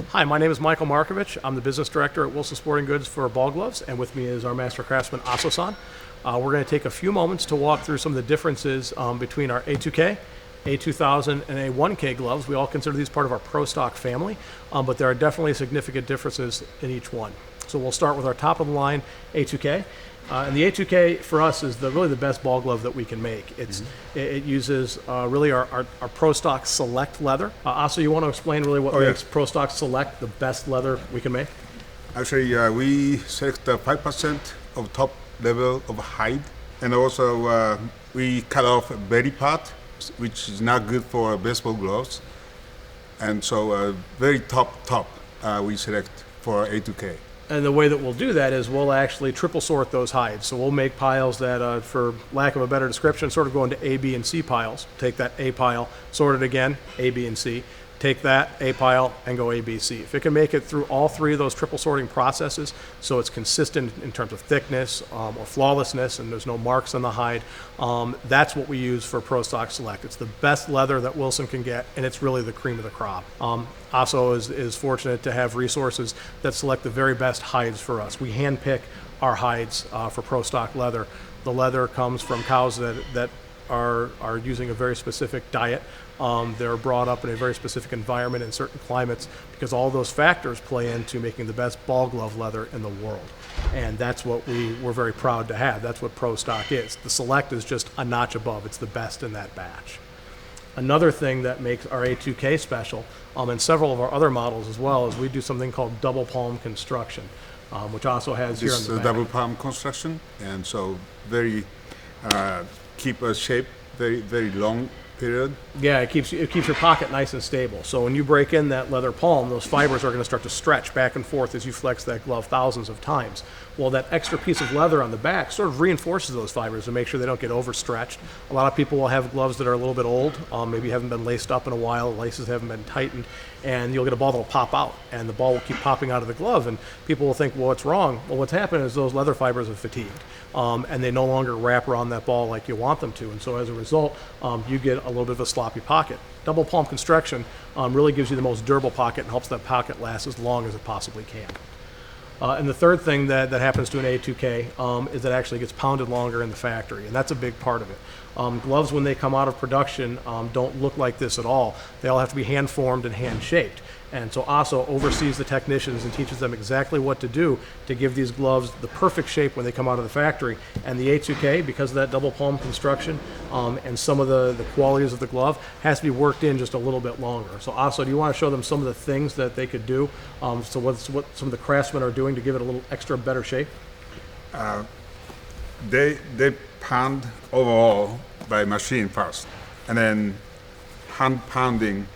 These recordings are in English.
Hi, my name is Michael Markovich. I'm the business director at Wilson Sporting Goods for ball gloves, and with me is our master craftsman, Aso-san. We're going to take a few moments to walk through some of the differences between our A2K, A2000, and A1K gloves. We all consider these part of our Pro Stock family, but there are definitely significant differences in each one. So we'll start with our top of the line A2K. And the A2K for us is really the best ball glove that we can make. It uses really our Pro Stock Select leather. Aso, you want to explain really what makes Pro Stock Select the best leather we can make? Actually, we select 5% of top level of hide, and also we cut off belly part, which is not good for baseball gloves. And so very top we select for A2K. And the way that we'll do that is we'll actually triple sort those hides. So we'll make piles that, for lack of a better description, sort of go into A, B, and C piles. Take that A pile, sort it again, A, B, and C. Take that A pile and go A, B, C. If it can make it through all three of those triple sorting processes, so it's consistent in terms of thickness or flawlessness, and there's no marks on the hide, that's what we use for Pro Stock Select. It's the best leather that Wilson can get, and it's really the cream of the crop. Aso is fortunate to have resources that select the very best hides for us. We handpick our hides for Pro Stock leather. The leather comes from cows that are using a very specific diet. They're brought up in a very specific environment in certain climates, because all those factors play into making the best ball glove leather in the world. And that's what we're very proud to have. That's what Pro Stock is. The Select is just a notch above. It's the best in that batch. Another thing that makes our A2K special, and several of our other models as well, is we do something called double palm construction, which also has here on the back. Double palm construction, and so very keep a shape very long period. Yeah, it keeps your pocket nice and stable. So when you break in that leather palm, those fibers are going to start to stretch back and forth as you flex that glove thousands of times. Well, that extra piece of leather on the back sort of reinforces those fibers to make sure they don't get overstretched. A lot of people will have gloves that are a little bit old, maybe haven't been laced up in a while, the laces haven't been tightened, and you'll get a ball that'll pop out, and the ball will keep popping out of the glove, and people will think, well, what's wrong? Well, what's happened is those leather fibers have fatigued, and they no longer wrap around that ball like you want them to, and so as a result, you get a little bit of a sloppy pocket. Double palm construction really gives you the most durable pocket and helps that pocket last as long as it possibly can. And the third thing that happens to an A2K is it actually gets pounded longer in the factory, and that's a big part of it. Gloves, when they come out of production, don't look like this at all. They all have to be hand-formed and hand-shaped. And so Aso oversees the technicians and teaches them exactly what to do to give these gloves the perfect shape when they come out of the factory. And the A2K, because of that double palm construction and some of the qualities of the glove, has to be worked in just a little bit longer. So Aso, do you want to show them some of the things that they could do? So what some of the craftsmen are doing to give it a little extra better shape? They pound overall by machine first, and then hand pounding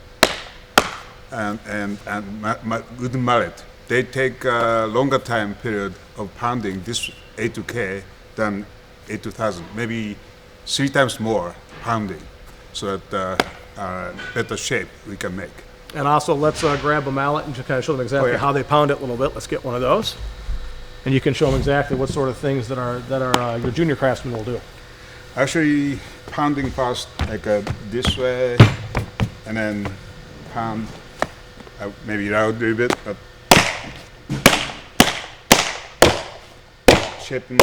and with the mallet. They take a longer time period of pounding this A2K than A2000, maybe 3 times more pounding, so that better shape we can make. And also, let's grab a mallet and just kind of show them exactly how they pound it a little bit. Let's get one of those, and you can show them exactly what sort of things that your junior craftsmen will do. Actually, pounding first, like this way, and then pound. Maybe loud a little bit, but shaping.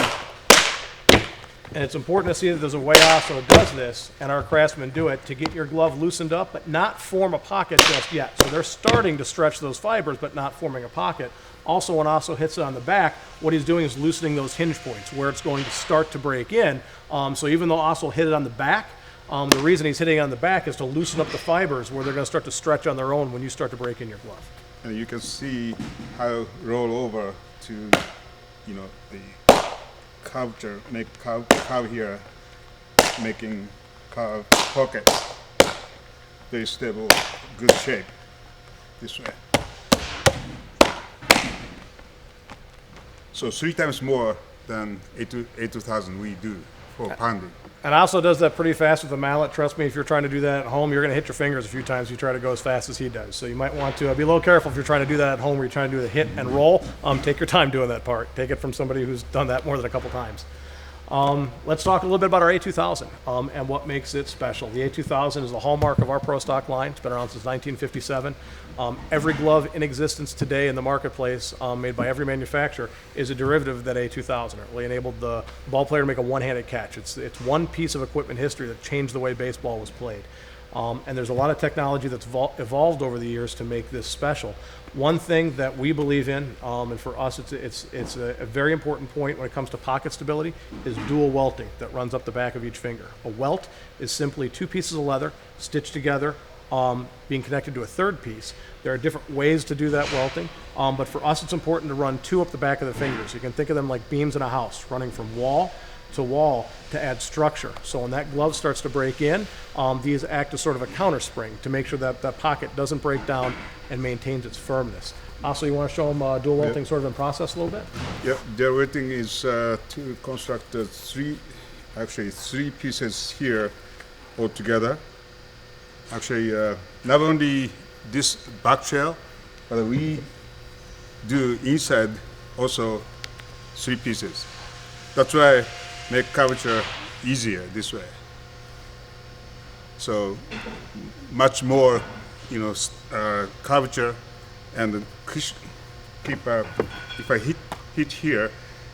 And it's important to see that there's a way Aso does this, and our craftsmen do it, to get your glove loosened up, but not form a pocket just yet. So they're starting to stretch those fibers, but not forming a pocket. Also, when Aso hits it on the back, what he's doing is loosening those hinge points where it's going to start to break in. So even though Aso hit it on the back, the reason he's hitting on the back is to loosen up the fibers where they're going to start to stretch on their own when you start to break in your glove. And you can see how roll over to, the curvature, make curve here, making curve pocket. Very stable, good shape this way. So 3 times more than A2000 we do for pounding. And Aso does that pretty fast with the mallet. Trust me, if you're trying to do that at home, you're going to hit your fingers a few times if you try to go as fast as he does. So you might want to be a little careful if you're trying to do that at home, where you're trying to do the hit and roll. Take your time doing that part. Take it from somebody who's done that more than a couple times. Let's talk a little bit about our A2000 and what makes it special. The A2000 is the hallmark of our Pro Stock line. It's been around since 1957. Every glove in existence today in the marketplace, made by every manufacturer, is a derivative of that A2000. It really enabled the ball player to make a one-handed catch. It's one piece of equipment history that changed the way baseball was played. And there's a lot of technology that's evolved over the years to make this special. One thing that we believe in, and for us it's a very important point when it comes to pocket stability, is dual welting that runs up the back of each finger. A welt is simply two pieces of leather stitched together, being connected to a third piece. There are different ways to do that welting, but for us it's important to run two up the back of the fingers. You can think of them like beams in a house, running from wall to wall to add structure. So when that glove starts to break in, these act as sort of a counter spring to make sure that that pocket doesn't break down and maintains its firmness. Also, you want to show them dual welting sort of in process a little bit? Yeah, the welting is to construct three pieces here all together. Actually, not only this back shell, but we do inside also three pieces. That's why make curvature easier this way. So much more, curvature and keep if I hit here,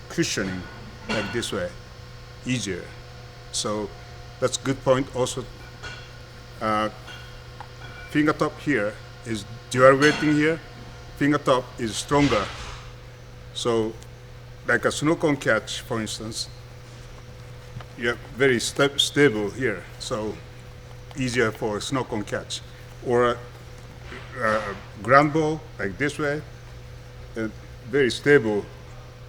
cushioning like this way, easier. So that's good point. Also, fingertop here is dual weighting here. Fingertop is stronger. So like a snow cone catch, for instance, you're very stable here, so easier for snow cone catch. Or a ground ball, like this way, very stable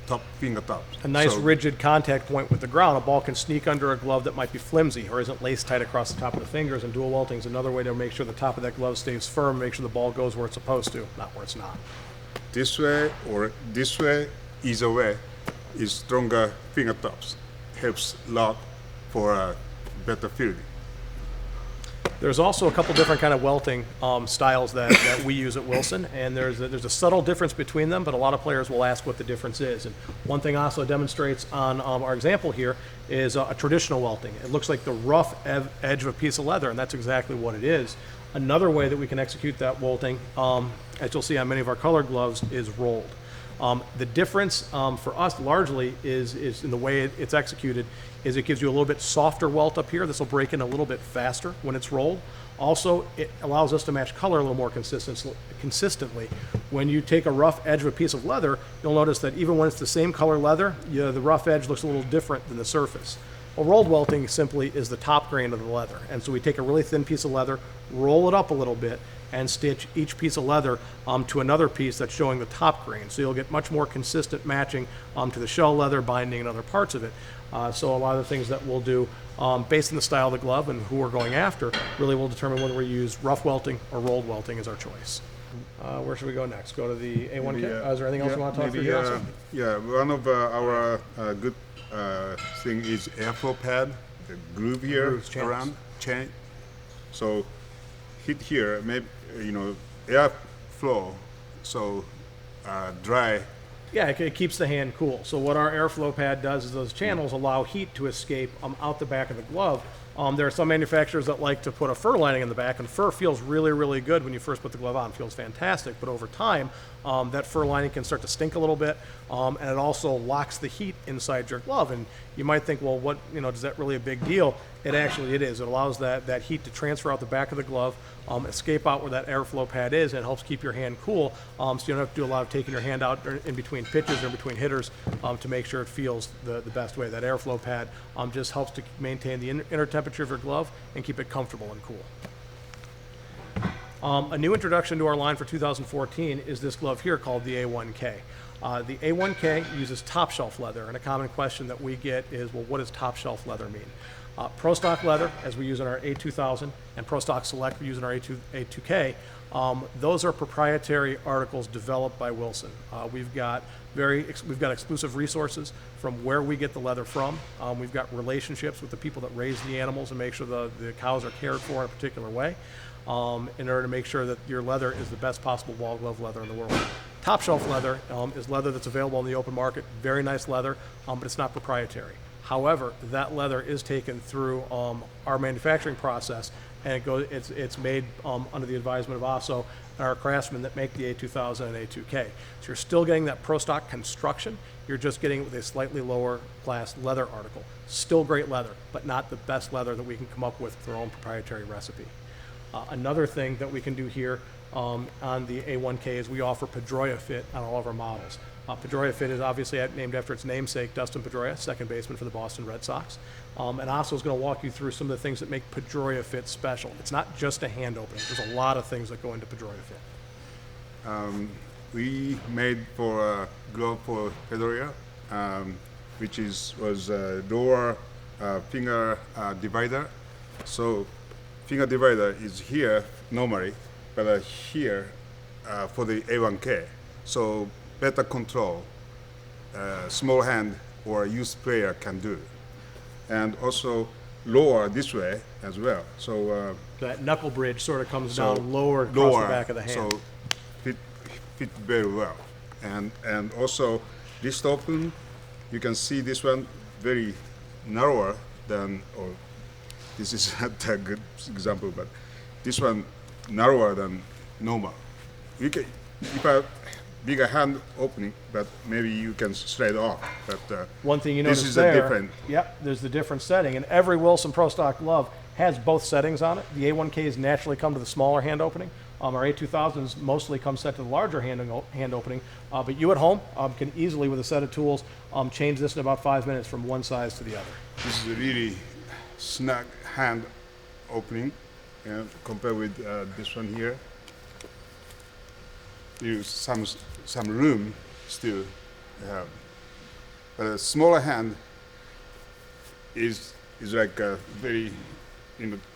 top fingertips. A nice rigid contact point with the ground. A ball can sneak under a glove that might be flimsy or isn't laced tight across the top of the fingers, and dual welting is another way to make sure the top of that glove stays firm, make sure the ball goes where it's supposed to, not where it's not. This way or this way, either way, is stronger fingertips. Helps a lot for better fielding. There's also a couple different kind of welting styles that we use at Wilson, and there's a subtle difference between them, but a lot of players will ask what the difference is. And one thing Oslo demonstrates on our example here is a traditional welting. It looks like the rough edge of a piece of leather, and that's exactly what it is. Another way that we can execute that welting, as you'll see on many of our colored gloves, is rolled. The difference for us largely is in the way it's executed, is it gives you a little bit softer welt up here. This will break in a little bit faster when it's rolled. Also, it allows us to match color a little more consistently. When you take a rough edge of a piece of leather, you'll notice that even when it's the same color leather, the rough edge looks a little different than the surface. Well, rolled welting simply is the top grain of the leather. And so we take a really thin piece of leather, roll it up a little bit, and stitch each piece of leather to another piece that's showing the top grain. So you'll get much more consistent matching to the shell leather, binding, and other parts of it. So a lot of the things that we'll do based on the style of the glove and who we're going after really will determine whether we use rough welting or rolled welting as our choice. Where should we go next? Go to the A1K? Is there anything else you want to talk through here also? Yeah, one of our good thing is airflow pad, the groove here around chain. So hit here, maybe airflow, so dry. Yeah, it keeps the hand cool. So what our airflow pad does is those channels allow heat to escape out the back of the glove. There are some manufacturers that like to put a fur lining in the back, and fur feels really, really good when you first put the glove on. It feels fantastic, but over time, that fur lining can start to stink a little bit, and it also locks the heat inside your glove. And you might think, well, is that really a big deal? It is. It allows that heat to transfer out the back of the glove, escape out where that airflow pad is, and it helps keep your hand cool, so you don't have to do a lot of taking your hand out in between pitches or in between hitters to make sure it feels the best way. That airflow pad just helps to maintain the inner temperature of your glove and keep it comfortable and cool. A new introduction to our line for 2014 is this glove here called the A1K. The A1K uses top shelf leather, and a common question that we get is, well, what does top shelf leather mean? Pro Stock leather, as we use in our A2000, and Pro Stock Select we use in our A2K, those are proprietary articles developed by Wilson. We've got exclusive resources from where we get the leather from. We've got relationships with the people that raise the animals and make sure the cows are cared for in a particular way, in order to make sure that your leather is the best possible wall glove leather in the world. Top shelf leather is leather that's available on the open market. Very nice leather, but it's not proprietary. However, that leather is taken through our manufacturing process, and it's made under the advisement of ASO and our craftsmen that make the A2000 and A2K. So you're still getting that pro stock construction. You're just getting it with a slightly lower class leather article. Still great leather, but not the best leather that we can come up with our own proprietary recipe. Another thing that we can do here on the A1K is we offer Pedroia Fit on all of our models. Pedroia Fit is obviously named after its namesake, Dustin Pedroia, second baseman for the Boston Red Sox. And Aso is going to walk you through some of the things that make Pedroia Fit special. It's not just a hand opening. There's a lot of things that go into Pedroia Fit. We made for a glove for Pedroia, which was a lower finger divider. So finger divider is here normally, but here for the A1K. So better control, small hand or youth player can do. And also lower this way as well. So that knuckle bridge sort of comes so down lower across the back of the hand. So fit very well. And also wrist open, you can see this one very narrower than, or this is not a good example, but this one narrower than normal. You can, if I bigger hand opening, but maybe you can straight off. But one thing you this notice is there, a different. Yep, there's the different setting, and every Wilson Pro Stock glove has both settings on it. The A1Ks naturally come to the smaller hand opening. Our A2000s mostly come set to the larger hand opening, but you at home can easily, with a set of tools, change this in about 5 minutes from one size to the other. This is a really snug hand opening, and compared with this one here. There's some room still have, but a smaller hand is like very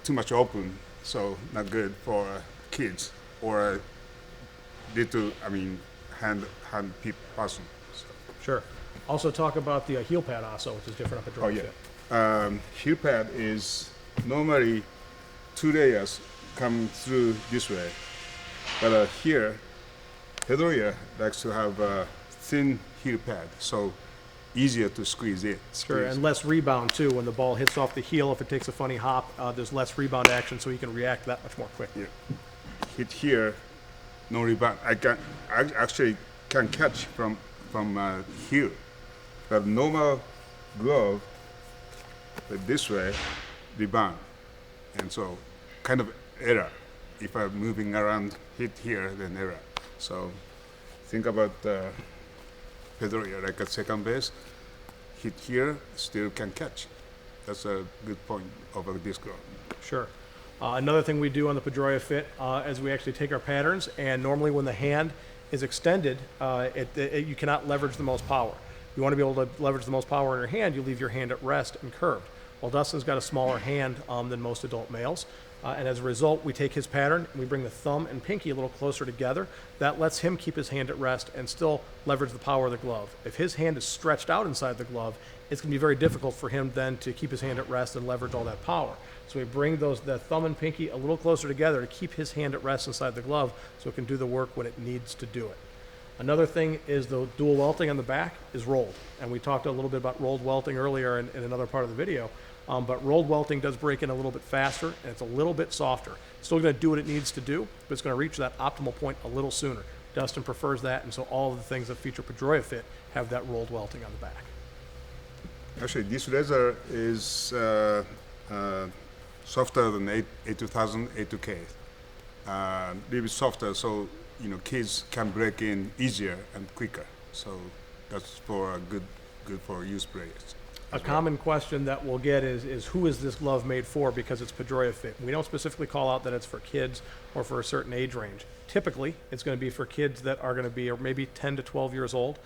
too much open, so not good for kids or little hand person. So. Sure. Also talk about the heel pad also, which is different up at Pedroia Fit. Heel pad is normally 2 layers come through this way, but here Pedroia likes to have a thin heel pad, so easier to squeeze it. Sure, and less rebound too. When the ball hits off the heel, if it takes a funny hop, there's less rebound action, so you can react that much more quickly. Yeah. Hit here, no rebound. I actually can catch from heel, but normal glove, but this way, rebound, and so kind of error. If I'm moving around, hit here, then error. So think about Pedroia like a second base, hit here, still can catch. That's a good point of this glove. Sure. Another thing we do on the Pedroia Fit is we actually take our patterns, and normally when the hand is extended, you cannot leverage the most power. You want to be able to leverage the most power in your hand, you leave your hand at rest and curved. Well, Dustin's got a smaller hand than most adult males, and as a result, we take his pattern and we bring the thumb and pinky a little closer together. That lets him keep his hand at rest and still leverage the power of the glove. If his hand is stretched out inside the glove, it's going to be very difficult for him then to keep his hand at rest and leverage all that power. So we bring the thumb and pinky a little closer together to keep his hand at rest inside the glove so it can do the work when it needs to do it. Another thing is the dual welting on the back is rolled. And we talked a little bit about rolled welting earlier in another part of the video. But rolled welting does break in a little bit faster, and it's a little bit softer. It's still going to do what it needs to do, but it's going to reach that optimal point a little sooner. Dustin prefers that, and so all of the things that feature Pedroia Fit have that rolled welting on the back. Actually, this leather is softer than A2000, A2K. A little bit softer, so kids can break in easier and quicker. So that's for good for youth players. A common question that we'll get is who is this glove made for, because it's Pedroia Fit. We don't specifically call out that it's for kids or for a certain age range. Typically, it's going to be for kids that are going to be maybe 10 to 12 years old.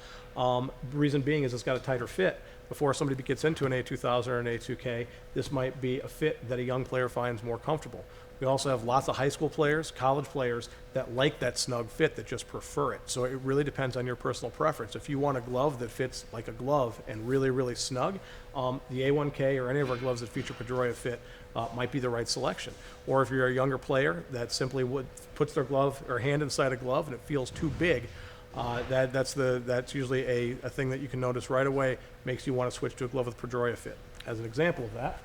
Reason being is it's got a tighter fit. Before somebody gets into an A2000 or an A2K, this might be a fit that a young player finds more comfortable. We also have lots of high school players, college players that like that snug fit, that just prefer it. So it really depends on your personal preference. If you want a glove that fits like a glove and really, really snug, the A1K or any of our gloves that feature Pedroia Fit might be the right selection. Or if you're a younger player that simply puts their glove or hand inside a glove and it feels too big, That's usually a thing that you can notice right away, makes you want to switch to a glove with Pedroia Fit. As an example of that,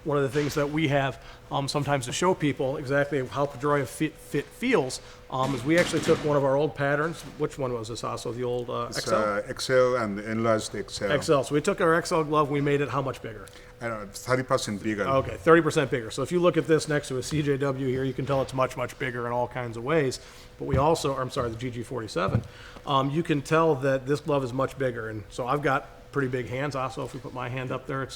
one of the things that we have sometimes to show people exactly how Pedroia Fit feels is we actually took one of our old patterns. Which one was this also? The old XL? XL and enlarged XL. XL. So we took our XL glove, we made it how much bigger? I don't know, 30% bigger. Okay, 30% bigger. So if you look at this next to a CJW here, you can tell it's much, much bigger in all kinds of ways. But we also, I'm sorry, the GG47, you can tell that this glove is much bigger. And so I've got pretty big hands. Also, if we put my hand up there,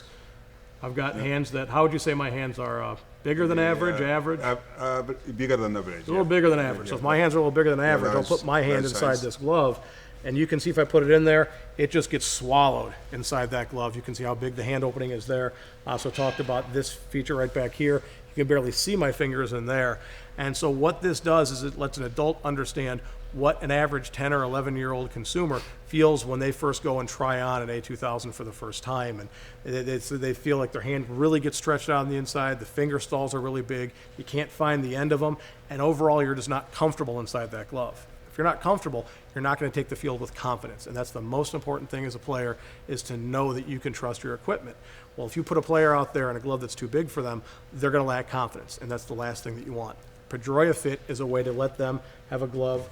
I've got hands that, how would you say my hands are? Bigger than average, average? But bigger than average. A little bigger than average. So if my hands are a little bigger than average, I'll put my hand inside this glove. And you can see if I put it in there, it just gets swallowed inside that glove. You can see how big the hand opening is there. I also talked about this feature right back here. You can barely see my fingers in there. And so what this does is it lets an adult understand what an average 10 or 11-year-old consumer feels when they first go and try on an A2000 for the first time. And they feel like their hand really gets stretched out on the inside. The finger stalls are really big. You can't find the end of them. And overall, you're just not comfortable inside that glove. If you're not comfortable, you're not going to take the field with confidence. And that's the most important thing as a player, is to know that you can trust your equipment. Well, if you put a player out there in a glove that's too big for them, they're going to lack confidence. And that's the last thing that you want. Pedroia Fit is a way to let them have a glove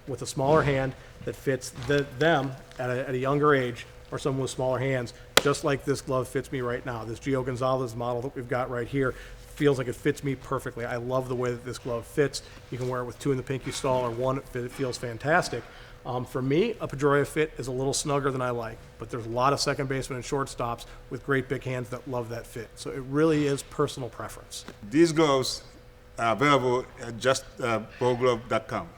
with a smaller hand that fits them at a younger age, or someone with smaller hands, just like this glove fits me right now. This Gio Gonzalez model that we've got right here feels like it fits me perfectly. I love the way that this glove fits. You can wear it with 2 in the pinky stall or 1. It feels fantastic. For me, a Pedroia Fit is a little snugger than I like, but there's a lot of second basemen and shortstops with great big hands that love that fit. So it really is personal preference. These gloves are available at just ballglove.com.